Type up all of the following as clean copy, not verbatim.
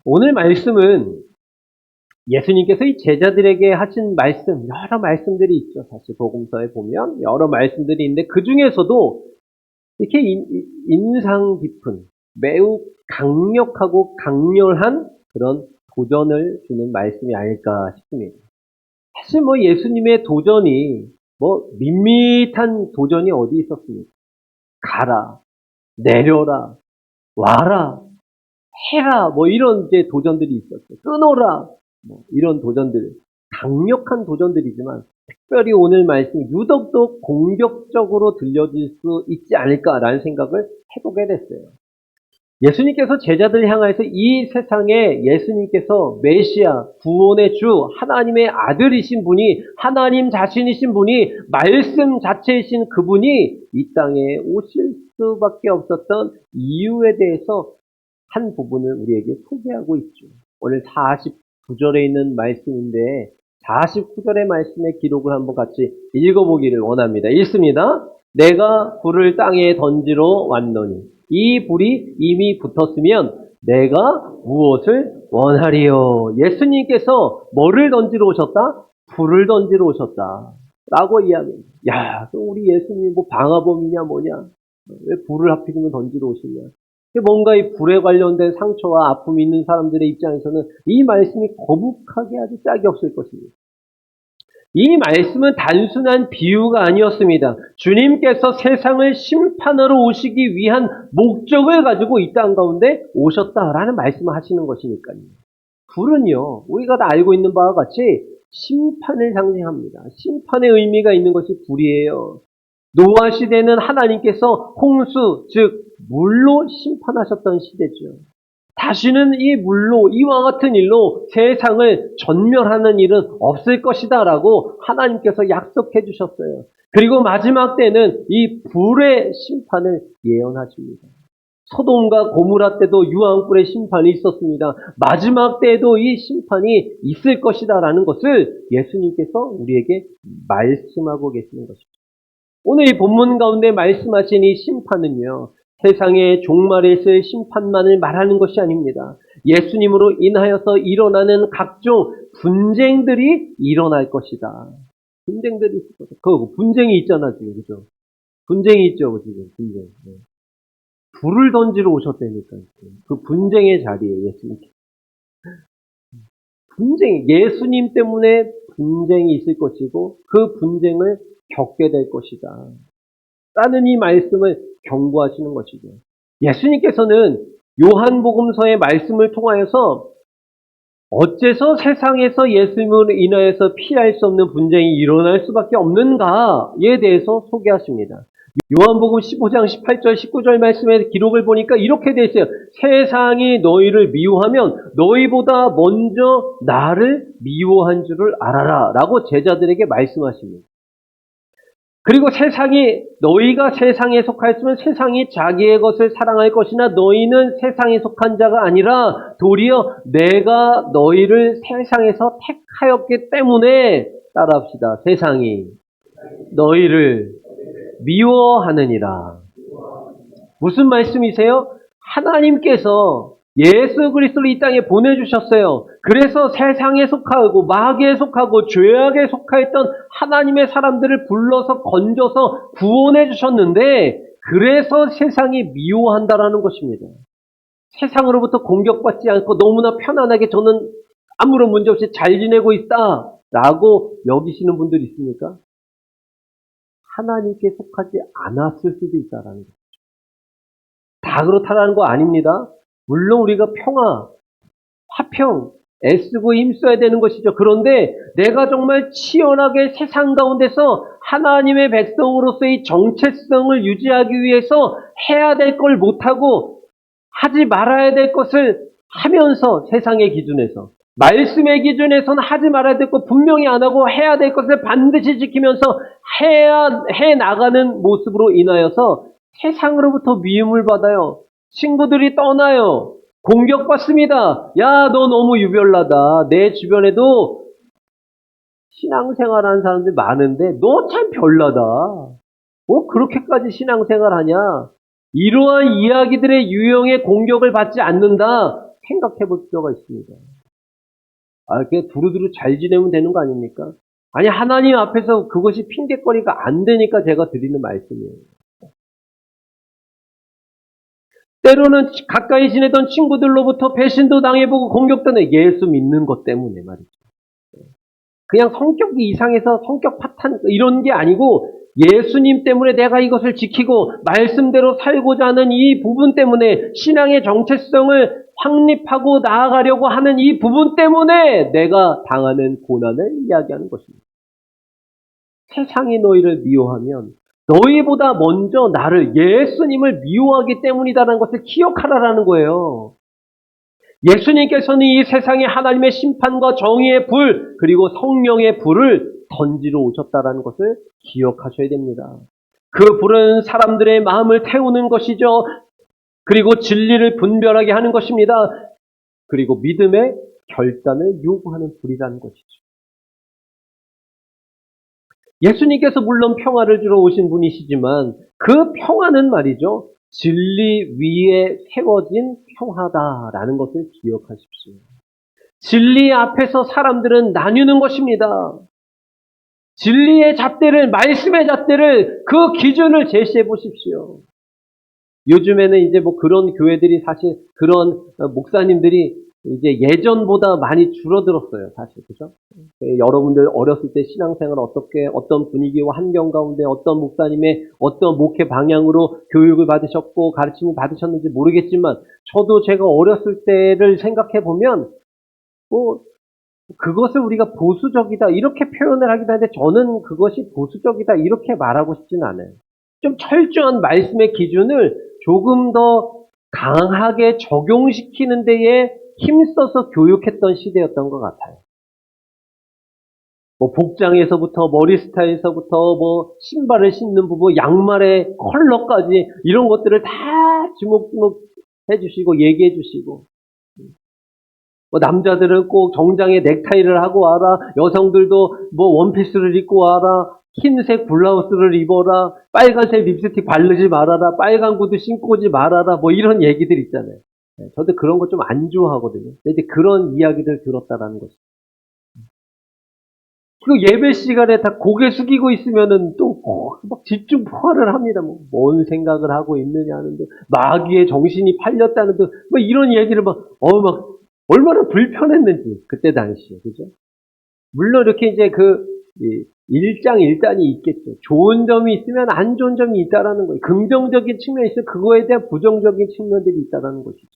오늘 말씀은 예수님께서 이 제자들에게 하신 말씀, 여러 말씀들이 있죠. 사실 복음서에 보면 여러 말씀들이 있는데 그 중에서도 이렇게 인상 깊은 매우 강력하고 강렬한 그런 도전을 주는 말씀이 아닐까 싶습니다. 사실 예수님의 도전이 밋밋한 도전이 어디 있었습니까? 가라, 내려라, 와라, 해라, 이런 이제 도전들이 있었어요. 끊어라, 이런 도전들, 강력한 도전들이지만 특별히 오늘 말씀 유독 더 공격적으로 들려질 수 있지 않을까라는 생각을 해보게 됐어요. 예수님께서 제자들을 향해서 이 세상에 예수님께서 메시아, 구원의 주, 하나님의 아들이신 분이, 하나님 자신이신 분이, 말씀 자체이신 그분이 이 땅에 오실 수밖에 없었던 이유에 대해서 한 부분을 우리에게 소개하고 있죠. 오늘 49절에 있는 말씀인데 49절의 말씀의 기록을 한번 같이 읽어보기를 원합니다. 읽습니다. 내가 불을 땅에 던지러 왔노니 이 불이 이미 붙었으면 내가 무엇을 원하리요. 예수님께서 뭐를 던지러 오셨다? 불을 던지러 오셨다 라고 이야기합니다. 야, 우리 예수님 방화범이냐 뭐냐, 왜 불을 하필이면 던지러 오시냐. 뭔가 이 불에 관련된 상처와 아픔이 있는 사람들의 입장에서는 이 말씀이 거북하게 아주 짝이 없을 것입니다. 이 말씀은 단순한 비유가 아니었습니다. 주님께서 세상을 심판하러 오시기 위한 목적을 가지고 이 땅 가운데 오셨다라는 말씀을 하시는 것이니까요. 불은요, 우리가 다 알고 있는 바와 같이 심판을 상징합니다. 심판의 의미가 있는 것이 불이에요. 노아 시대는 하나님께서 홍수, 즉 물로 심판하셨던 시대죠. 다시는 이 물로, 이와 같은 일로 세상을 전멸하는 일은 없을 것이다 라고 하나님께서 약속해 주셨어요. 그리고 마지막 때는 이 불의 심판을 예언하십니다. 소돔과 고무라 때도 유황불의 심판이 있었습니다. 마지막 때에도 이 심판이 있을 것이다 라는 것을 예수님께서 우리에게 말씀하고 계시는 것입니다. 오늘 이 본문 가운데 말씀하신 이 심판은요, 세상의 종말에 있을 심판만을 말하는 것이 아닙니다. 예수님으로 인하여서 일어나는 각종 분쟁들이 일어날 것이다. 분쟁들이 있을 거다. 분쟁이 있잖아, 지금. 그죠? 분쟁이 있죠, 지금. 분쟁. 네. 불을 던지러 오셨다니까. 그 분쟁의 자리에 예수님께. 예수님 때문에 분쟁이 있을 것이고, 그 분쟁을 겪게 될 것이다 라는 이 말씀을 경고하시는 것이죠. 예수님께서는 요한복음서의 말씀을 통하여서 어째서 세상에서 예수님으로 인하여서 피할 수 없는 분쟁이 일어날 수밖에 없는가에 대해서 소개하십니다. 요한복음 15장 18절 19절 말씀의 기록을 보니까 이렇게 되어 있어요. 세상이 너희를 미워하면 너희보다 먼저 나를 미워한 줄을 알아라 라고 제자들에게 말씀하십니다. 그리고 너희가 세상에 속하였으면 세상이 자기의 것을 사랑할 것이나 너희는 세상에 속한 자가 아니라 도리어 내가 너희를 세상에서 택하였기 때문에, 따라합시다. 세상이 너희를 미워하느니라. 무슨 말씀이세요? 하나님께서 예수 그리스도를 이 땅에 보내주셨어요. 그래서 세상에 속하고 마귀에 속하고 죄악에 속하였던 하나님의 사람들을 불러서 건져서 구원해 주셨는데, 그래서 세상이 미워한다라는 것입니다. 세상으로부터 공격받지 않고 너무나 편안하게 저는 아무런 문제 없이 잘 지내고 있다 라고 여기시는 분들이 있습니까? 하나님께 속하지 않았을 수도 있다라는 거죠. 다 그렇다라는 거 아닙니다. 물론 우리가 평화, 화평, 애쓰고 힘써야 되는 것이죠. 그런데 내가 정말 치열하게 세상 가운데서 하나님의 백성으로서의 정체성을 유지하기 위해서 해야 될 걸 못하고 하지 말아야 될 것을 하면서, 세상의 기준에서, 말씀의 기준에서는 하지 말아야 될 것 분명히 안 하고 해야 될 것을 반드시 지키면서 해 나가는 모습으로 인하여서 세상으로부터 미움을 받아요. 친구들이 떠나요. 공격받습니다. 야, 너 너무 유별나다. 내 주변에도 신앙생활하는 사람들 많은데 너 참 별나다. 그렇게까지 신앙생활하냐. 이러한 이야기들의 유형의 공격을 받지 않는다. 생각해 볼 필요가 있습니다. 이렇게 두루두루 잘 지내면 되는 거 아닙니까? 아니, 하나님 앞에서 그것이 핑계거리가 안 되니까 제가 드리는 말씀이에요. 때로는 가까이 지내던 친구들로부터 배신도 당해보고 공격도 내 예수 믿는 것 때문에 말이죠. 그냥 성격이 이상해서 성격 파탄 이런 게 아니고 예수님 때문에 내가 이것을 지키고 말씀대로 살고자 하는 이 부분 때문에 신앙의 정체성을 확립하고 나아가려고 하는 이 부분 때문에 내가 당하는 고난을 이야기하는 것입니다. 세상이 너희를 미워하면 너희보다 먼저 나를 예수님을 미워하기 때문이다라는 것을 기억하라라는 거예요. 예수님께서는 이 세상에 하나님의 심판과 정의의 불 그리고 성령의 불을 던지러 오셨다라는 것을 기억하셔야 됩니다. 그 불은 사람들의 마음을 태우는 것이죠. 그리고 진리를 분별하게 하는 것입니다. 그리고 믿음의 결단을 요구하는 불이라는 것이죠. 예수님께서 물론 평화를 주러 오신 분이시지만 그 평화는 말이죠. 진리 위에 세워진 평화다라는 것을 기억하십시오. 진리 앞에서 사람들은 나뉘는 것입니다. 진리의 잣대를, 말씀의 잣대를, 그 기준을 제시해 보십시오. 요즘에는 이제 뭐 그런 교회들이 사실 그런 목사님들이 이제 예전보다 많이 줄어들었어요, 사실. 그죠? 여러분들 어렸을 때 신앙생활 어떻게, 어떤 분위기와 환경 가운데 어떤 목사님의 어떤 목회 방향으로 교육을 받으셨고 가르침을 받으셨는지 모르겠지만 저도 제가 어렸을 때를 생각해 보면 그것을 우리가 보수적이다 이렇게 표현을 하기도 하는데 저는 그것이 보수적이다 이렇게 말하고 싶지는 않아요. 좀 철저한 말씀의 기준을 조금 더 강하게 적용시키는 데에 힘써서 교육했던 시대였던 것 같아요. 뭐 복장에서부터 머리 스타일에서부터 뭐 신발을 신는 부분, 양말의 컬러까지 이런 것들을 다 주목주목 해주시고 얘기해 주시고 뭐 남자들은 꼭 정장에 넥타이를 하고 와라. 여성들도 뭐 원피스를 입고 와라. 흰색 블라우스를 입어라. 빨간색 립스틱 바르지 말아라. 빨간 구두 신고 오지 말아라. 뭐 이런 얘기들 있잖아요. 저도 그런 거 좀 안 좋아하거든요. 근데 이제 그런 이야기들 들었다라는 거죠. 그 예배 시간에 다 고개 숙이고 있으면은 또 막 집중 포화를 합니다. 뭔 생각을 하고 있느냐 하는데 마귀의 정신이 팔렸다는데 뭐 이런 얘기를 막 얼마나 불편했는지 그때 당시에 그죠? 물론 이렇게 이제 일장일단이 있겠죠. 좋은 점이 있으면 안 좋은 점이 있다라는 거예요. 긍정적인 측면이 있으면 그거에 대한 부정적인 측면들이 있다라는 것이죠.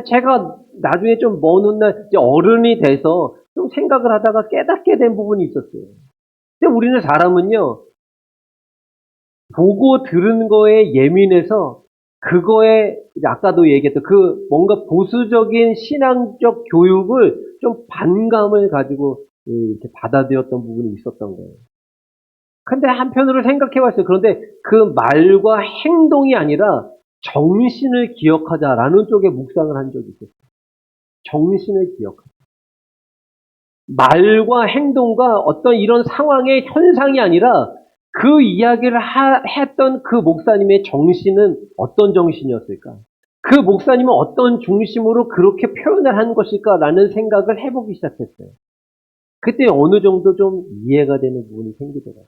제가 나중에 좀 먼 훗날 어른이 돼서 좀 생각을 하다가 깨닫게 된 부분이 있었어요. 근데 우리는 사람은요, 보고 들은 거에 예민해서 그거에 아까도 얘기했던 그 뭔가 보수적인 신앙적 교육을 좀 반감을 가지고 이렇게 받아들였던 부분이 있었던 거예요. 근데 한편으로 생각해 봤어요. 그런데 그 말과 행동이 아니라 정신을 기억하자라는 쪽에 묵상을 한 적이 있었어요. 정신을 기억하자. 말과 행동과 어떤 이런 상황의 현상이 아니라 그 이야기를 했던 그 목사님의 정신은 어떤 정신이었을까? 그 목사님은 어떤 중심으로 그렇게 표현을 한 것일까라는 생각을 해보기 시작했어요. 그때 어느 정도 좀 이해가 되는 부분이 생기더라고요.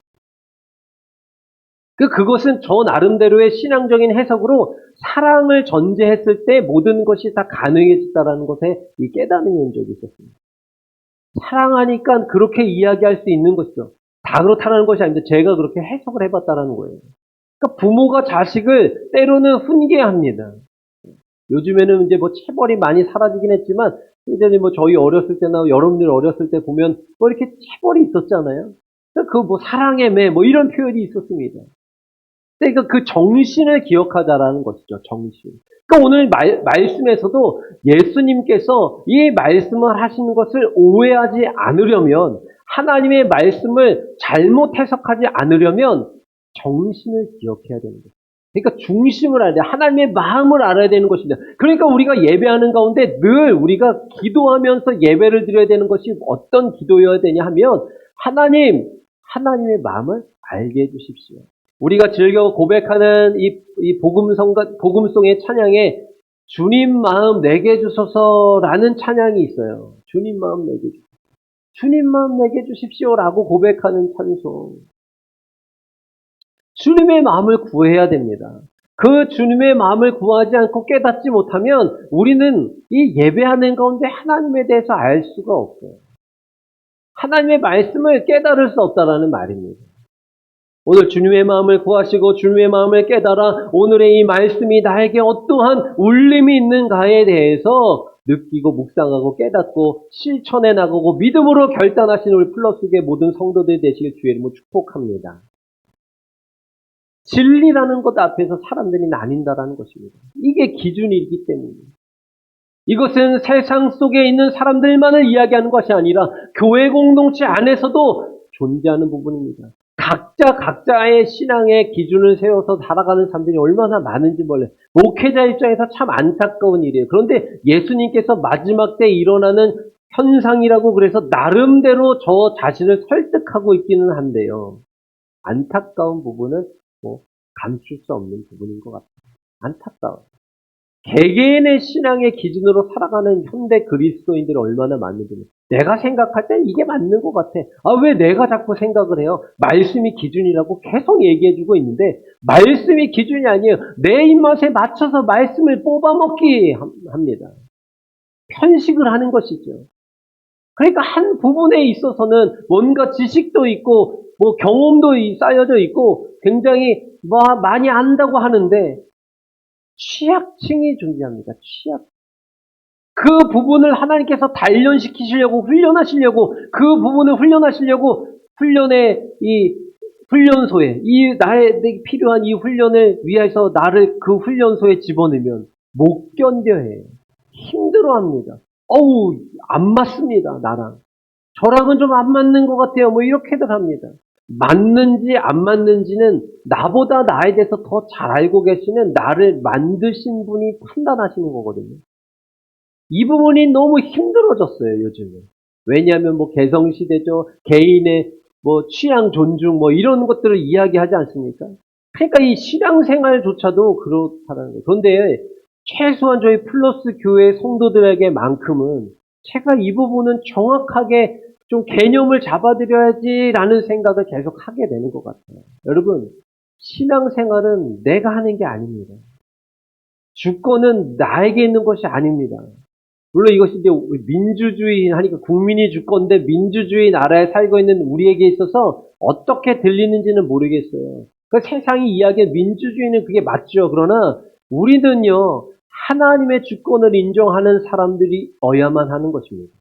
그것은 저 나름대로의 신앙적인 해석으로 사랑을 전제했을 때 모든 것이 다 가능해졌다라는 것에 이 깨달음이 온 적이 있었습니다. 사랑하니까 그렇게 이야기할 수 있는 것이죠. 다 그렇다는 것이 아닌데 제가 그렇게 해석을 해봤다라는 거예요. 그러니까 부모가 자식을 때로는 훈계합니다. 요즘에는 이제 뭐 체벌이 많이 사라지긴 했지만 예전에 뭐 저희 어렸을 때나 여러분들 어렸을 때 보면 뭐 이렇게 체벌이 있었잖아요. 그 뭐 사랑의 매 뭐 이런 표현이 있었습니다. 그러니까 그 정신을 기억하자라는 것이죠. 정신. 그러니까 오늘 말씀에서도 예수님께서 이 말씀을 하시는 것을 오해하지 않으려면 하나님의 말씀을 잘못 해석하지 않으려면 정신을 기억해야 되는 거예요. 그러니까 중심을 알아야 돼요. 하나님의 마음을 알아야 되는 것입니다. 그러니까 우리가 예배하는 가운데 늘 우리가 기도하면서 예배를 드려야 되는 것이 어떤 기도여야 되냐 하면 하나님의 마음을 알게 해주십시오. 우리가 즐겨 고백하는 이 복음송의 찬양에 주님 마음 내게 주소서라는 찬양이 있어요. 주님 마음 내게 주소서. 주님 마음 내게 주십시오라고 고백하는 찬송. 주님의 마음을 구해야 됩니다. 그 주님의 마음을 구하지 않고 깨닫지 못하면 우리는 이 예배하는 가운데 하나님에 대해서 알 수가 없어요. 하나님의 말씀을 깨달을 수 없다라는 말입니다. 오늘 주님의 마음을 구하시고 주님의 마음을 깨달아 오늘의 이 말씀이 나에게 어떠한 울림이 있는가에 대해서 느끼고 묵상하고 깨닫고 실천해 나가고 믿음으로 결단하시는 우리 플러스의 모든 성도들 되시길 주의 이름으로 축복합니다. 진리라는 것 앞에서 사람들이 나뉜다라는 것입니다. 이게 기준이기 때문에. 이것은 세상 속에 있는 사람들만을 이야기하는 것이 아니라 교회 공동체 안에서도 존재하는 부분입니다. 각자의 신앙의 기준을 세워서 살아가는 사람들이 얼마나 많은지 몰라요. 목회자 입장에서 참 안타까운 일이에요. 그런데 예수님께서 마지막 때 일어나는 현상이라고 그래서 나름대로 저 자신을 설득하고 있기는 한데요. 안타까운 부분은 감출 수 없는 부분인 것 같아요. 안타까워요. 개개인의 신앙의 기준으로 살아가는 현대 그리스도인들이 얼마나 많은지 내가 생각할 땐 이게 맞는 것 같아. 왜 내가 자꾸 생각을 해요? 말씀이 기준이라고 계속 얘기해주고 있는데 말씀이 기준이 아니에요. 내 입맛에 맞춰서 말씀을 뽑아먹기 합니다. 편식을 하는 것이죠. 그러니까 한 부분에 있어서는 뭔가 지식도 있고 경험도 쌓여져 있고 굉장히 많이 안다고 하는데 취약층이 존재합니다. 취약. 그 부분을 하나님께서 단련시키시려고 훈련하시려고 그 부분을 훈련하시려고 훈련소에 나에게 필요한 이 훈련을 위해서 나를 그 훈련소에 집어넣으면 못 견뎌해요. 힘들어합니다. 안 맞습니다. 나랑. 저랑은 좀 안 맞는 것 같아요. 이렇게들 합니다. 맞는지 안 맞는지는 나보다 나에 대해서 더 잘 알고 계시는 나를 만드신 분이 판단하시는 거거든요. 이 부분이 너무 힘들어졌어요, 요즘에. 왜냐하면 개성시대죠. 개인의 취향 존중 이런 것들을 이야기하지 않습니까? 그러니까 이 신앙생활조차도 그렇다는 거예요. 그런데 최소한 저희 플러스 교회 성도들에게만큼은 제가 이 부분은 정확하게 좀 개념을 잡아드려야지라는 생각을 계속 하게 되는 것 같아요. 여러분, 신앙생활은 내가 하는 게 아닙니다. 주권은 나에게 있는 것이 아닙니다. 물론 이것이 이제 민주주의 하니까 국민이 주권인데 민주주의 나라에 살고 있는 우리에게 있어서 어떻게 들리는지는 모르겠어요. 그 세상이 이야기한 민주주의는 그게 맞죠. 그러나 우리는요, 하나님의 주권을 인정하는 사람들이 어야만 하는 것입니다.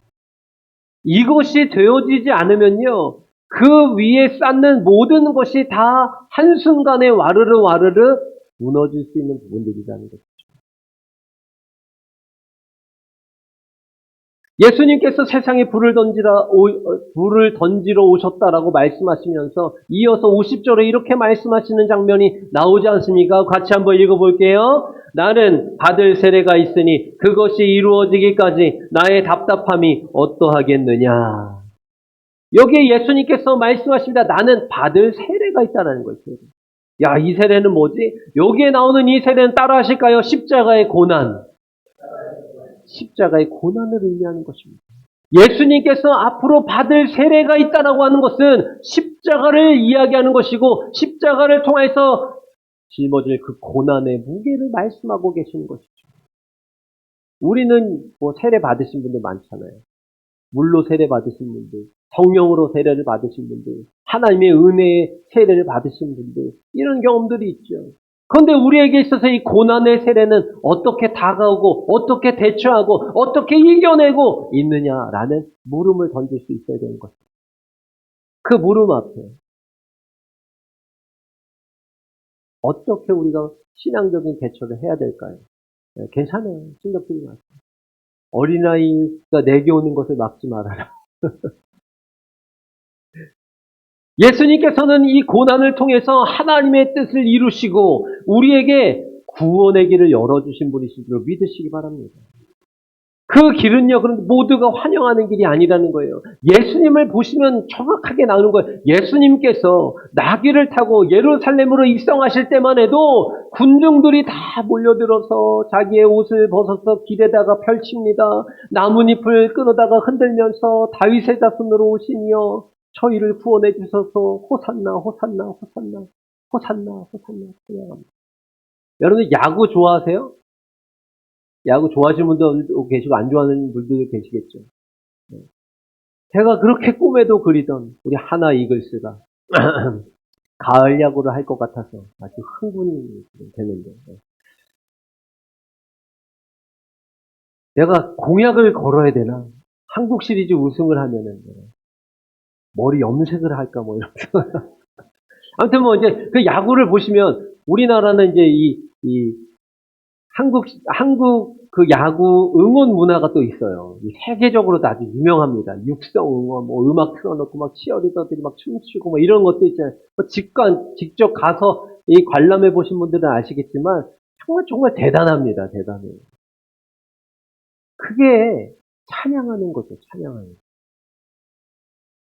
이것이 되어지지 않으면요, 그 위에 쌓는 모든 것이 다 한순간에 와르르 무너질 수 있는 부분들이라는 거죠. 예수님께서 세상에 불을 던지러 오셨다라고 말씀하시면서 이어서 50절에 이렇게 말씀하시는 장면이 나오지 않습니까? 같이 한번 읽어볼게요. 나는 받을 세례가 있으니 그것이 이루어지기까지 나의 답답함이 어떠하겠느냐. 여기에 예수님께서 말씀하십니다. 나는 받을 세례가 있다는 거예요. 야, 이 세례는 뭐지? 여기에 나오는 이 세례는 따라 하실까요? 십자가의 고난. 십자가의 고난을 의미하는 것입니다. 예수님께서 앞으로 받을 세례가 있다라고 하는 것은 십자가를 이야기하는 것이고 십자가를 통해서 짊어질 그 고난의 무게를 말씀하고 계시는 것이죠. 우리는 세례 받으신 분들 많잖아요. 물로 세례 받으신 분들, 성령으로 세례를 받으신 분들, 하나님의 은혜의 세례를 받으신 분들, 이런 경험들이 있죠. 그런데 우리에게 있어서 이 고난의 세례는 어떻게 다가오고 어떻게 대처하고 어떻게 이겨내고 있느냐라는 물음을 던질 수 있어야 되는 것입니다. 그 물음 앞에 어떻게 우리가 신앙적인 대처를 해야 될까요? 괜찮아요. 신경 쓰지 마세요. 어린아이가 내게 오는 것을 막지 말아라. 예수님께서는 이 고난을 통해서 하나님의 뜻을 이루시고 우리에게 구원의 길을 열어주신 분이신 줄 믿으시기 바랍니다. 그 길은요, 그런데 모두가 환영하는 길이 아니라는 거예요. 예수님을 보시면 정확하게 나오는 거예요. 예수님께서 나귀를 타고 예루살렘으로 입성하실 때만 해도 군중들이 다 몰려들어서 자기의 옷을 벗어서 길에다가 펼칩니다. 나뭇잎을 끌어다가 흔들면서 다윗의 자손으로 오시며 저희를 구원해 주셔서 호산나 호산나 호산나 호산나 호산나 찬양합니다. 여러분 야구 좋아하세요? 야구 좋아하시는 분도 계시고 안 좋아하는 분들도 계시겠죠. 제가 그렇게 꿈에도 그리던 우리 하나 이글스가 가을 야구를 할 것 같아서 아주 흥분이 되는데 내가 공약을 걸어야 되나? 한국 시리즈 우승을 하면은 머리 염색을 할까 뭐 이러면서 아무튼 뭐 이제 그 야구를 보시면 우리나라는 이제 이 한국 그 야구 응원 문화가 또 있어요. 세계적으로도 아주 유명합니다. 육성 응원, 뭐 음악 틀어놓고 막 치어리더들이 막 춤추고 뭐 이런 것도 있잖아요. 뭐 직접 가서 이 관람해 보신 분들은 아시겠지만 정말 대단합니다. 대단해요. 그게 찬양하는 거죠. 찬양하는 거.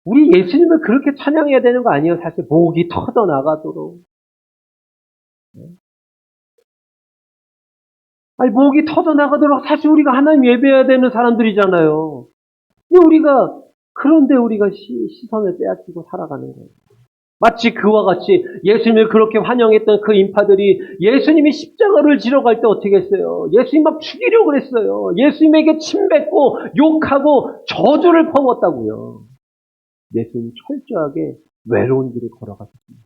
우리 예수님을 그렇게 찬양해야 되는 거 아니에요? 사실 목이 터져 나가도록. 아니, 목이 터져나가도록 사실 우리가 하나님 예배해야 되는 사람들이잖아요. 그런데 우리가 시선을 빼앗기고 살아가는 거예요. 마치 그와 같이 예수님을 그렇게 환영했던 그 인파들이 예수님이 십자가를 지러 갈 때 어떻게 했어요? 예수님 막 죽이려고 그랬어요. 예수님에게 침뱉고 욕하고 저주를 퍼붓다고요. 예수님 철저하게 외로운 길을 걸어갔습니다.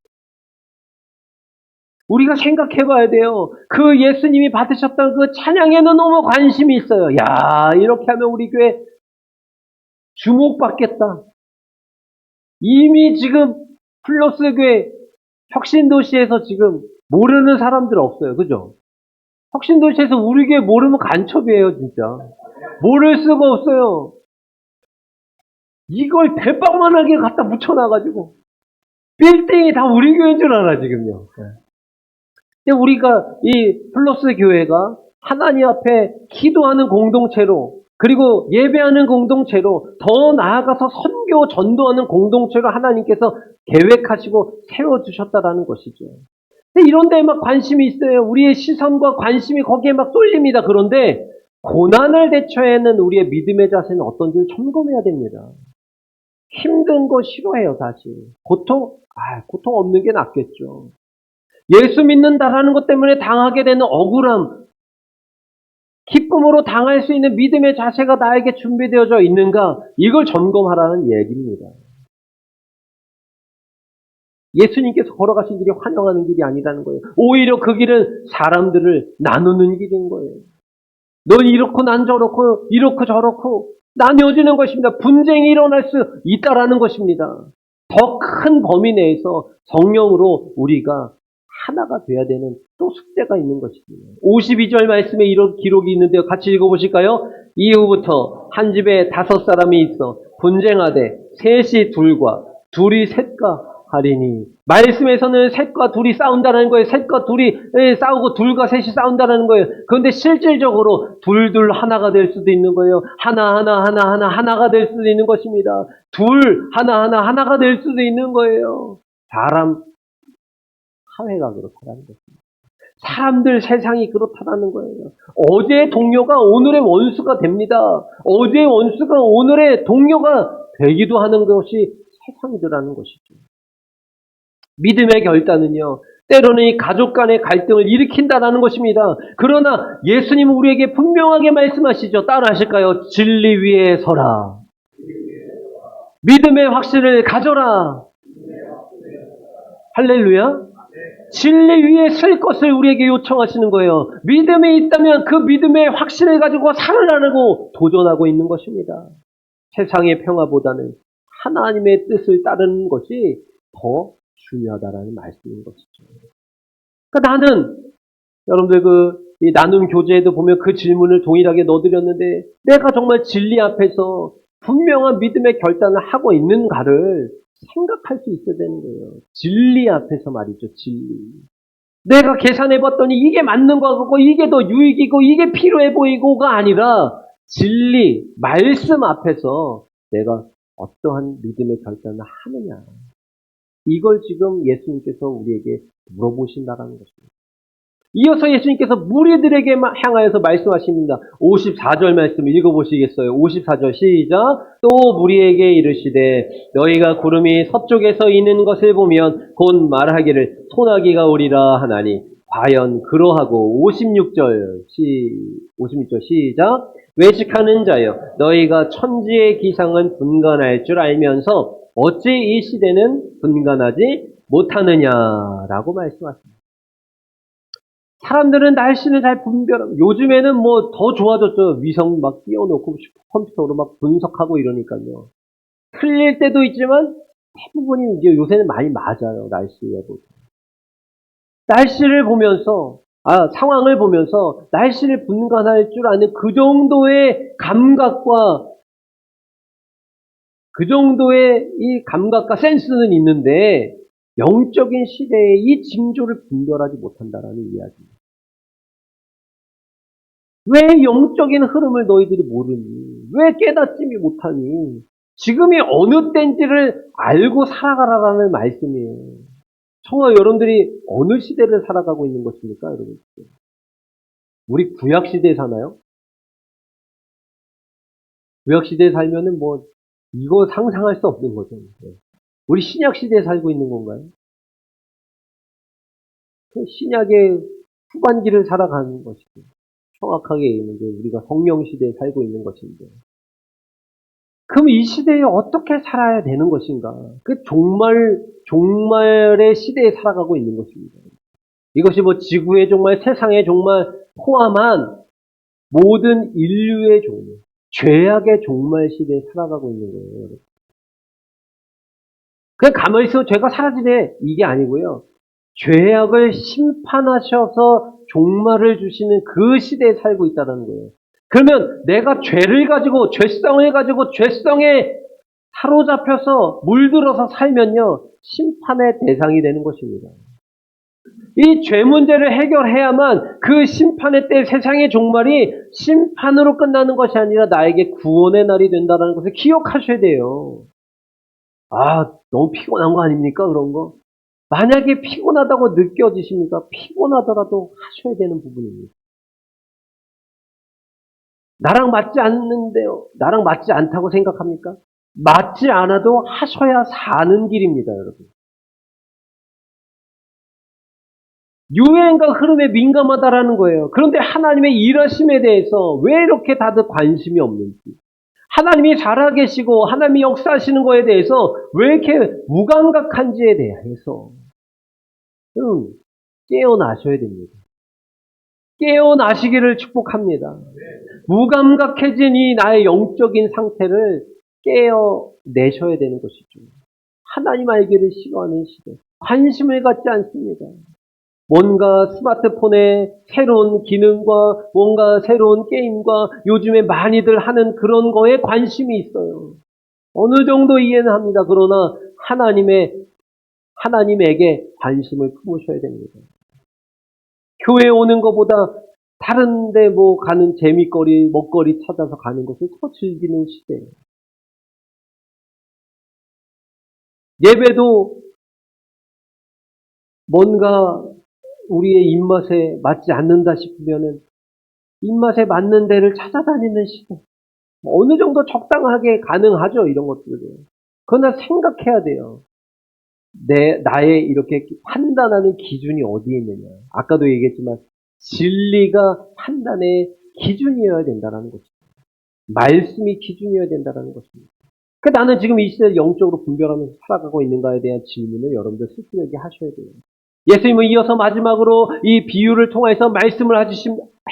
우리가 생각해 봐야 돼요. 그 예수님이 받으셨던 그 찬양에는 너무 관심이 있어요. 야, 이렇게 하면 우리 교회 주목받겠다. 이미 지금 플러스 교회 혁신도시에서 지금 모르는 사람들 없어요. 그죠? 혁신도시에서 우리 교회 모르면 간첩이에요, 진짜. 모를 수가 없어요. 이걸 대빵만하게 갖다 묻혀놔가지고 빌딩이 다 우리 교회인 줄 알아, 지금요. 근데 우리가 이 플러스 교회가 하나님 앞에 기도하는 공동체로 그리고 예배하는 공동체로 더 나아가서 선교 전도하는 공동체로 하나님께서 계획하시고 세워주셨다라는 것이죠. 근데 이런 데에 막 관심이 있어요. 우리의 시선과 관심이 거기에 막 쏠립니다. 그런데 고난을 대처하는 우리의 믿음의 자세는 어떤지를 점검해야 됩니다. 힘든 거 싫어해요, 사실. 고통 없는 게 낫겠죠. 예수 믿는다라는 것 때문에 당하게 되는 억울함, 기쁨으로 당할 수 있는 믿음의 자세가 나에게 준비되어져 있는가? 이걸 점검하라는 얘기입니다. 예수님께서 걸어가신 길이 환영하는 길이 아니라는 거예요. 오히려 그 길은 사람들을 나누는 길인 거예요. 넌 이렇고 난 저렇고 이렇고 저렇고 나뉘어지는 것입니다. 분쟁이 일어날 수 있다라는 것입니다. 더 큰 범위 내에서 성령으로 우리가 하나가 돼야 되는 또 숙제가 있는 것입니다. 52절 말씀에 이런 기록이 있는데요. 같이 읽어보실까요? 이후부터 한 집에 5사람이 있어 분쟁하되 셋이 둘과 둘이 셋과 하리니. 말씀에서는 셋과 둘이 싸운다는 거예요. 셋과 둘이 싸우고 둘과 셋이 싸운다는 거예요. 그런데 실질적으로 둘 하나가 될 수도 있는 거예요. 하나가 될 수도 있는 것입니다. 둘 하나가 될 수도 있는 거예요. 사람 사회가 그렇다는 것입니다. 사람들 세상이 그렇다는 거예요. 어제의 동료가 오늘의 원수가 됩니다. 어제의 원수가 오늘의 동료가 되기도 하는 것이 세상이라는 것이죠. 믿음의 결단은요, 때로는 이 가족 간의 갈등을 일으킨다라는 것입니다. 그러나 예수님은 우리에게 분명하게 말씀하시죠. 따라하실까요? 진리 위에 서라. 믿음의 확신을 가져라. 할렐루야. 진리 위에 설 것을 우리에게 요청하시는 거예요. 믿음이 있다면 그 믿음의 확신을 가지고 살아나려고 도전하고 있는 것입니다. 세상의 평화보다는 하나님의 뜻을 따르는 것이 더 중요하다라는 말씀인 것이죠. 그러니까 나는 여러분들 이 나눔 교재에도 보면 그 질문을 동일하게 넣어드렸는데 내가 정말 진리 앞에서 분명한 믿음의 결단을 하고 있는가를 생각할 수 있어야 되는 거예요. 진리 앞에서 말이죠. 진리. 내가 계산해봤더니 이게 맞는 거 같고 이게 더 유익이고 이게 필요해 보이고가 아니라 진리, 말씀 앞에서 내가 어떠한 믿음의 결단을 하느냐. 이걸 지금 예수님께서 우리에게 물어보신다라는 것입니다. 이어서 예수님께서 무리들에게 향하여서 말씀하십니다. 54절 말씀 읽어보시겠어요? 54절 시작. 또 무리에게 이르시되 너희가 구름이 서쪽에서 이는 것을 보면 곧 말하기를 소나기가 오리라 하나니 과연 그러하고 56절 시작. 외식하는 자여 너희가 천지의 기상은 분간할 줄 알면서 어찌 이 시대는 분간하지 못하느냐라고 말씀하십니다. 사람들은 날씨를 잘 분별하고, 요즘에는 뭐 더 좋아졌죠. 위성 막 띄워놓고 컴퓨터로 막 분석하고 이러니까요. 틀릴 때도 있지만 대부분이 이제 요새는 많이 맞아요. 날씨 예보. 날씨를 보면서, 상황을 보면서 날씨를 분간할 줄 아는 그 정도의 감각과 그 정도의 이 감각과 센스는 있는데 영적인 시대에 이 징조를 분별하지 못한다라는 이야기입니다. 왜 영적인 흐름을 너희들이 모르니? 왜 깨닫지 못하니? 지금이 어느 때인지를 알고 살아가라라는 말씀이에요. 정말 여러분들이 어느 시대를 살아가고 있는 것입니까, 여러분? 우리 구약 시대에 사나요? 구약 시대에 살면은 뭐 이거 상상할 수 없는 거죠. 우리 신약 시대에 살고 있는 건가요? 그 신약의 후반기를 살아가는 것이죠. 정확하게 얘기하면 우리가 성령 시대에 살고 있는 것인데. 그럼 이 시대에 어떻게 살아야 되는 것인가? 그 종말의 시대에 살아가고 있는 것입니다. 이것이 뭐 지구의 종말, 세상의 종말 포함한 모든 인류의 종말, 죄악의 종말 시대에 살아가고 있는 거예요. 그냥 가만히 있어 죄가 사라지네 이게 아니고요. 죄악을 심판하셔서 종말을 주시는 그 시대에 살고 있다는 거예요. 그러면 내가 죄를 가지고 죄성을 가지고 죄성에 사로잡혀서 물들어서 살면요. 심판의 대상이 되는 것입니다. 이 죄 문제를 해결해야만 그 심판의 때 세상의 종말이 심판으로 끝나는 것이 아니라 나에게 구원의 날이 된다는 것을 기억하셔야 돼요. 너무 피곤한 거 아닙니까? 그런 거. 만약에 피곤하다고 느껴지십니까? 피곤하더라도 하셔야 되는 부분입니다. 나랑 맞지 않는데요. 나랑 맞지 않다고 생각합니까? 맞지 않아도 하셔야 사는 길입니다, 여러분. 유행과 흐름에 민감하다라는 거예요. 그런데 하나님의 일하심에 대해서 왜 이렇게 다들 관심이 없는지. 하나님이 살아계시고 하나님이 역사하시는 거에 대해서 왜 이렇게 무감각한지에 대해서 깨어나셔야 됩니다. 깨어나시기를 축복합니다. 무감각해진 이 나의 영적인 상태를 깨어내셔야 되는 것이죠. 하나님 알기를 싫어하는 시대. 관심을 갖지 않습니다. 뭔가 스마트폰의 새로운 기능과 뭔가 새로운 게임과 요즘에 많이들 하는 그런 거에 관심이 있어요. 어느 정도 이해는 합니다. 그러나 하나님에게 관심을 품으셔야 됩니다. 교회에 오는 것보다 다른 데 뭐 가는 재미거리, 먹거리 찾아서 가는 것을 더 즐기는 시대예요. 예배도 뭔가 우리의 입맛에 맞지 않는다 싶으면은 입맛에 맞는 데를 찾아다니는 시대. 어느 정도 적당하게 가능하죠, 이런 것들은. 그러나 생각해야 돼요. 나의 이렇게 판단하는 기준이 어디에 있느냐. 아까도 얘기했지만, 진리가 판단의 기준이어야 된다는 것입니다. 말씀이 기준이어야 된다는 것입니다. 나는 지금 이 시대를 영적으로 분별하면서 살아가고 있는가에 대한 질문을 여러분들 스스로에게 하셔야 돼요. 예수님은 이어서 마지막으로 이 비유를 통해서 말씀을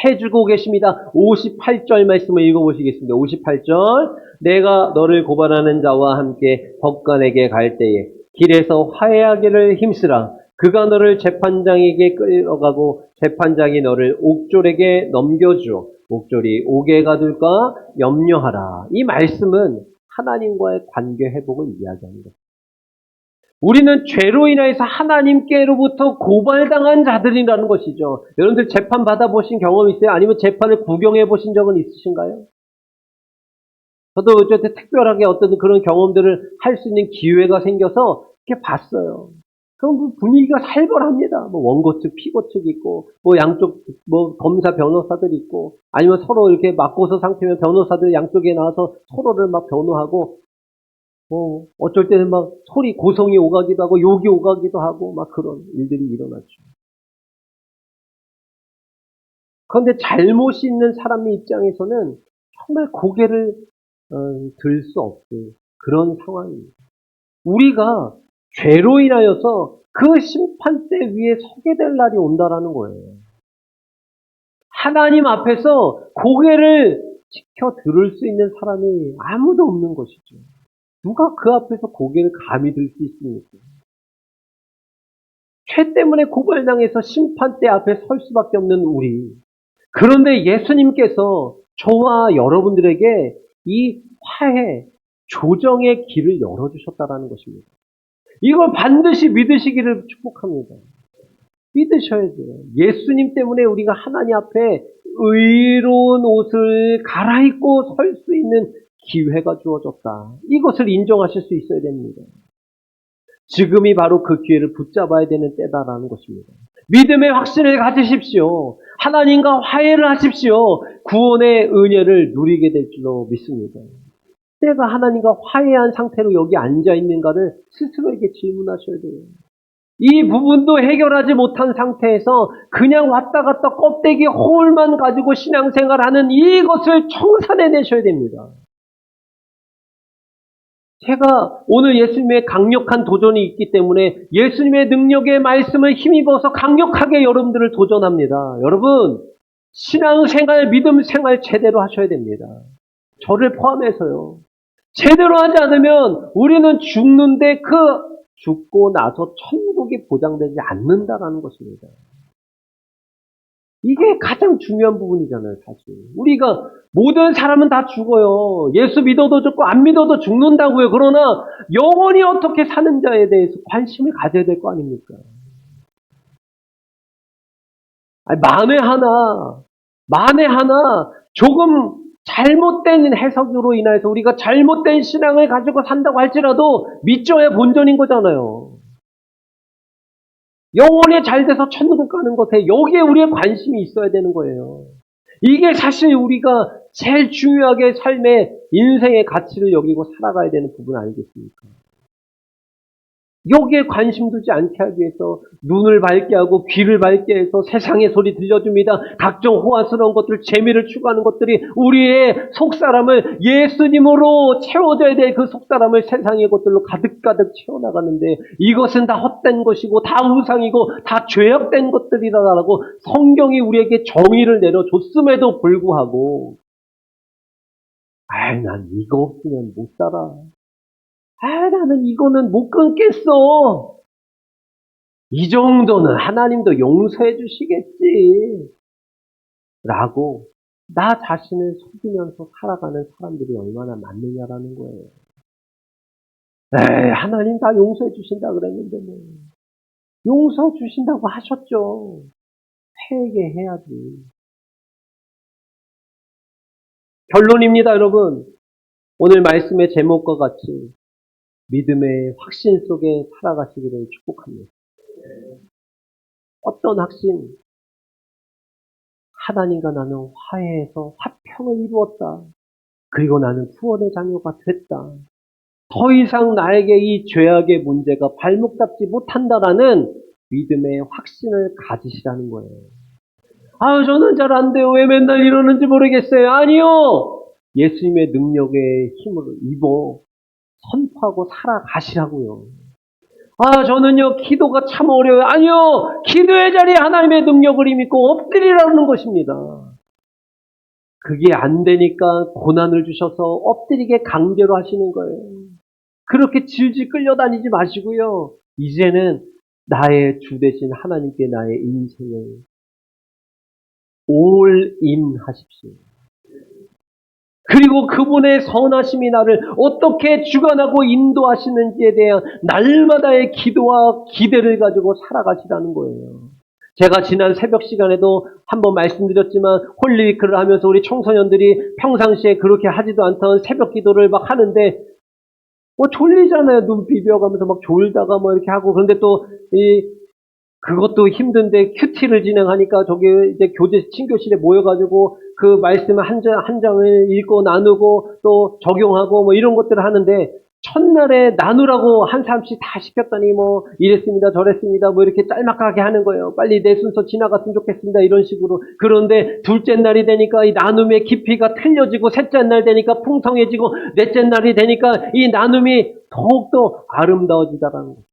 해주고 계십니다. 58절 말씀을 읽어보시겠습니다. 58절. 내가 너를 고발하는 자와 함께 법관에게 갈 때에 길에서 화해하기를 힘쓰라. 그가 너를 재판장에게 끌어가고 재판장이 너를 옥졸에게 넘겨주어 옥졸이 옥에 가둘까 염려하라. 이 말씀은 하나님과의 관계 회복을 이야기합니다. 우리는 죄로 인해서 하나님께로부터 고발당한 자들이라는 것이죠. 여러분들 재판 받아보신 경험 있어요? 아니면 재판을 구경해 보신 적은 있으신가요? 저도 어쨌든 특별하게 어떤 그런 경험들을 할 수 있는 기회가 생겨서 이렇게 봤어요. 그럼 그 분위기가 살벌합니다. 뭐 원고 측, 피고 측 있고, 뭐 양쪽, 뭐 검사, 변호사들 있고, 아니면 서로 이렇게 맞고서 상태면 변호사들 양쪽에 나와서 서로를 막 변호하고, 뭐 어쩔 때는 막 소리 고성이 오가기도 하고, 욕이 오가기도 하고, 막 그런 일들이 일어났죠. 그런데 잘못이 있는 사람의 입장에서는 정말 고개를 들 수 없는 그런 상황입니다. 우리가 죄로 인하여서 그 심판대 위에 서게 될 날이 온다라는 거예요. 하나님 앞에서 고개를 지켜 들을 수 있는 사람이 아무도 없는 것이죠. 누가 그 앞에서 고개를 감히 들 수 있습니까? 죄 때문에 고발당해서 심판대 앞에 설 수밖에 없는 우리. 그런데 예수님께서 저와 여러분들에게 이 화해, 조정의 길을 열어주셨다라는 것입니다. 이걸 반드시 믿으시기를 축복합니다. 믿으셔야 돼요. 예수님 때문에 우리가 하나님 앞에 의로운 옷을 갈아입고 설 수 있는 기회가 주어졌다. 이것을 인정하실 수 있어야 됩니다. 지금이 바로 그 기회를 붙잡아야 되는 때다라는 것입니다. 믿음의 확신을 가지십시오. 하나님과 화해를 하십시오. 구원의 은혜를 누리게 될 줄로 믿습니다. 내가 하나님과 화해한 상태로 여기 앉아 있는가를 스스로에게 질문하셔야 돼요. 이 부분도 해결하지 못한 상태에서 그냥 왔다 갔다 껍데기 홀만 가지고 신앙생활하는 이것을 청산해내셔야 됩니다. 제가 오늘 예수님의 강력한 도전이 있기 때문에 예수님의 능력의 말씀을 힘입어서 강력하게 여러분들을 도전합니다. 여러분, 신앙생활, 믿음생활 제대로 하셔야 됩니다. 저를 포함해서요. 제대로 하지 않으면 우리는 죽는데 그 죽고 나서 천국이 보장되지 않는다라는 것입니다. 이게 가장 중요한 부분이잖아요, 사실. 우리가 모든 사람은 다 죽어요. 예수 믿어도 죽고 안 믿어도 죽는다고요. 그러나 영원히 어떻게 사는 자에 대해서 관심을 가져야 될 거 아닙니까? 아니, 만에 하나 조금 잘못된 해석으로 인해서 우리가 잘못된 신앙을 가지고 산다고 할지라도 믿져야 본전인 거잖아요. 영원히 잘 돼서 천국 가는 것에 여기에 우리의 관심이 있어야 되는 거예요. 이게 사실 우리가 제일 중요하게 삶의 인생의 가치를 여기고 살아가야 되는 부분 아니겠습니까? 여기에 관심 두지 않게 하기 위해서 눈을 밝게 하고 귀를 밝게 해서 세상의 소리 들려줍니다. 각종 호화스러운 것들, 재미를 추구하는 것들이 우리의 속사람을 예수님으로 채워줘야 될 그 속사람을 세상의 것들로 가득가득 채워나가는데 이것은 다 헛된 것이고 다 우상이고 다 죄악된 것들이라고 성경이 우리에게 정의를 내려줬음에도 불구하고 난 이거 없으면 못 살아. 나는 이거는 못 끊겠어. 이 정도는 하나님도 용서해 주시겠지. 라고 나 자신을 속이면서 살아가는 사람들이 얼마나 많느냐라는 거예요. 하나님 다 용서해 주신다 그랬는데 뭐. 용서해 주신다고 하셨죠. 회개해야지. 결론입니다, 여러분. 오늘 말씀의 제목과 같이 믿음의 확신 속에 살아가시기를 축복합니다. 어떤 확신? 하나님과 나는 화해해서 화평을 이루었다. 그리고 나는 구원의 자녀가 됐다. 더 이상 나에게 이 죄악의 문제가 발목 잡지 못한다라는 믿음의 확신을 가지시라는 거예요. 저는 잘 안 돼요. 왜 맨날 이러는지 모르겠어요. 아니요. 예수님의 능력의 힘을 입어 선포하고 살아가시라고요. 저는요, 기도가 참 어려워요. 아니요, 기도의 자리에 하나님의 능력을 입고 엎드리라는 것입니다. 그게 안 되니까 고난을 주셔서 엎드리게 강제로 하시는 거예요. 그렇게 질질 끌려다니지 마시고요. 이제는 나의 주 되신 하나님께 나의 인생을 올인 하십시오. 그리고 그분의 선하심이 나를 어떻게 주관하고 인도하시는지에 대한 날마다의 기도와 기대를 가지고 살아가시라는 거예요. 제가 지난 새벽 시간에도 한번 말씀드렸지만 홀리위크를 하면서 우리 청소년들이 평상시에 그렇게 하지도 않던 새벽 기도를 막 하는데 뭐 졸리잖아요. 눈 비벼가면서 막 졸다가 뭐 이렇게 하고 그런데 또 그것도 힘든데 큐티를 진행하니까 저기 이제 교재 친교실에 모여가지고 그 말씀을 한 장을 읽고 나누고 또 적용하고 뭐 이런 것들을 하는데 첫날에 나누라고 한 사람씩 다 시켰더니 뭐 이랬습니다 저랬습니다 뭐 이렇게 짤막하게 하는 거예요. 빨리 내 순서 지나갔으면 좋겠습니다 이런 식으로. 그런데 둘째 날이 되니까 이 나눔의 깊이가 틀려지고 셋째 날 되니까 풍성해지고 넷째 날이 되니까 이 나눔이 더욱더 아름다워지다라는 거죠.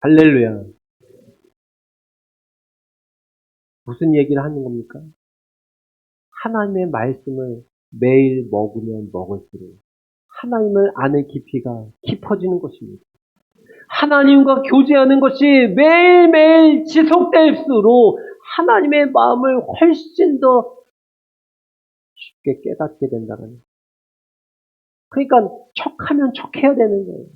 할렐루야. 무슨 얘기를 하는 겁니까? 하나님의 말씀을 매일 먹으면 먹을수록 하나님을 아는 깊이가 깊어지는 것입니다. 하나님과 교제하는 것이 매일매일 지속될수록 하나님의 마음을 훨씬 더 쉽게 깨닫게 된다는 거예요. 그러니까 척하면 척해야 되는 거예요.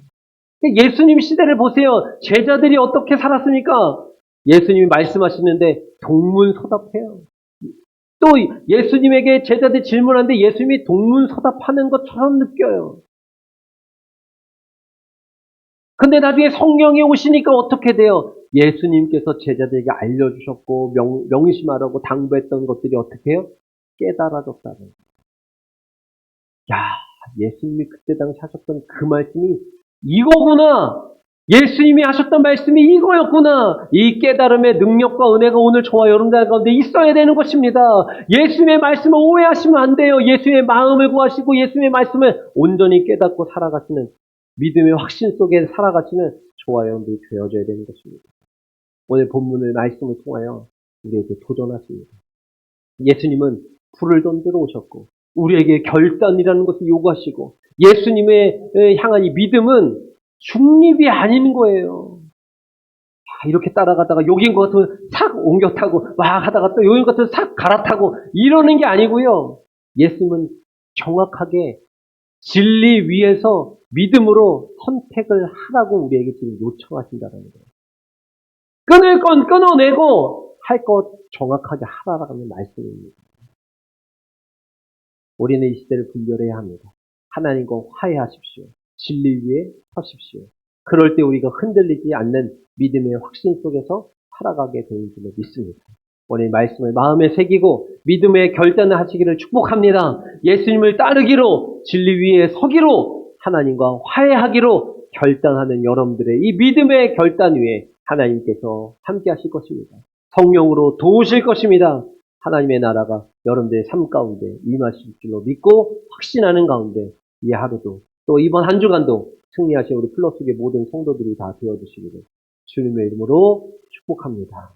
예수님 시대를 보세요. 제자들이 어떻게 살았습니까? 예수님이 말씀하시는데 동문서답해요. 또 예수님에게 제자들이 질문하는데 예수님이 동문서답하는 것처럼 느껴요. 근데 나중에 성령이 오시니까 어떻게 돼요? 예수님께서 제자들에게 알려주셨고 명심하라고 당부했던 것들이 어떻게 해요? 깨달아졌다는 거예요. 야, 예수님이 그때 당시 하셨던 그 말씀이 이거구나. 예수님이 하셨던 말씀이 이거였구나. 이 깨달음의 능력과 은혜가 오늘 저와 여러분들 가운데 있어야 되는 것입니다. 예수님의 말씀을 오해하시면 안 돼요. 예수님의 마음을 구하시고 예수님의 말씀을 온전히 깨닫고 살아가시는 믿음의 확신 속에 살아가시는 저와 여러분들이 되어져야 되는 것입니다. 오늘 본문의 말씀을 통하여 우리에게 도전하십니다. 예수님은 불을 던지러 오셨고 우리에게 결단이라는 것을 요구하시고 예수님의 향한 이 믿음은 중립이 아닌 거예요. 이렇게 따라가다가 여긴 것 같으면 싹 옮겨 타고 막 하다가 또 여긴 것 같으면 싹 갈아타고 이러는 게 아니고요. 예수님은 정확하게 진리 위에서 믿음으로 선택을 하라고 우리에게 지금 요청하신다는 거예요. 끊을 건 끊어내고 할 것 정확하게 하라라는 말씀입니다. 우리는 이 시대를 분별해야 합니다. 하나님과 화해하십시오. 진리 위에 서십시오. 그럴 때 우리가 흔들리지 않는 믿음의 확신 속에서 살아가게 되는 줄로 믿습니다. 오늘 말씀을 마음에 새기고 믿음의 결단을 하시기를 축복합니다. 예수님을 따르기로 진리 위에 서기로 하나님과 화해하기로 결단하는 여러분들의 이 믿음의 결단 위에 하나님께서 함께 하실 것입니다. 성령으로 도우실 것입니다. 하나님의 나라가 여러분들의 삶 가운데 임하실 줄로 믿고 확신하는 가운데 이 하루도 또 이번 한 주간도 승리하신 우리 플러스의 모든 성도들이 다 되어주시기를 주님의 이름으로 축복합니다.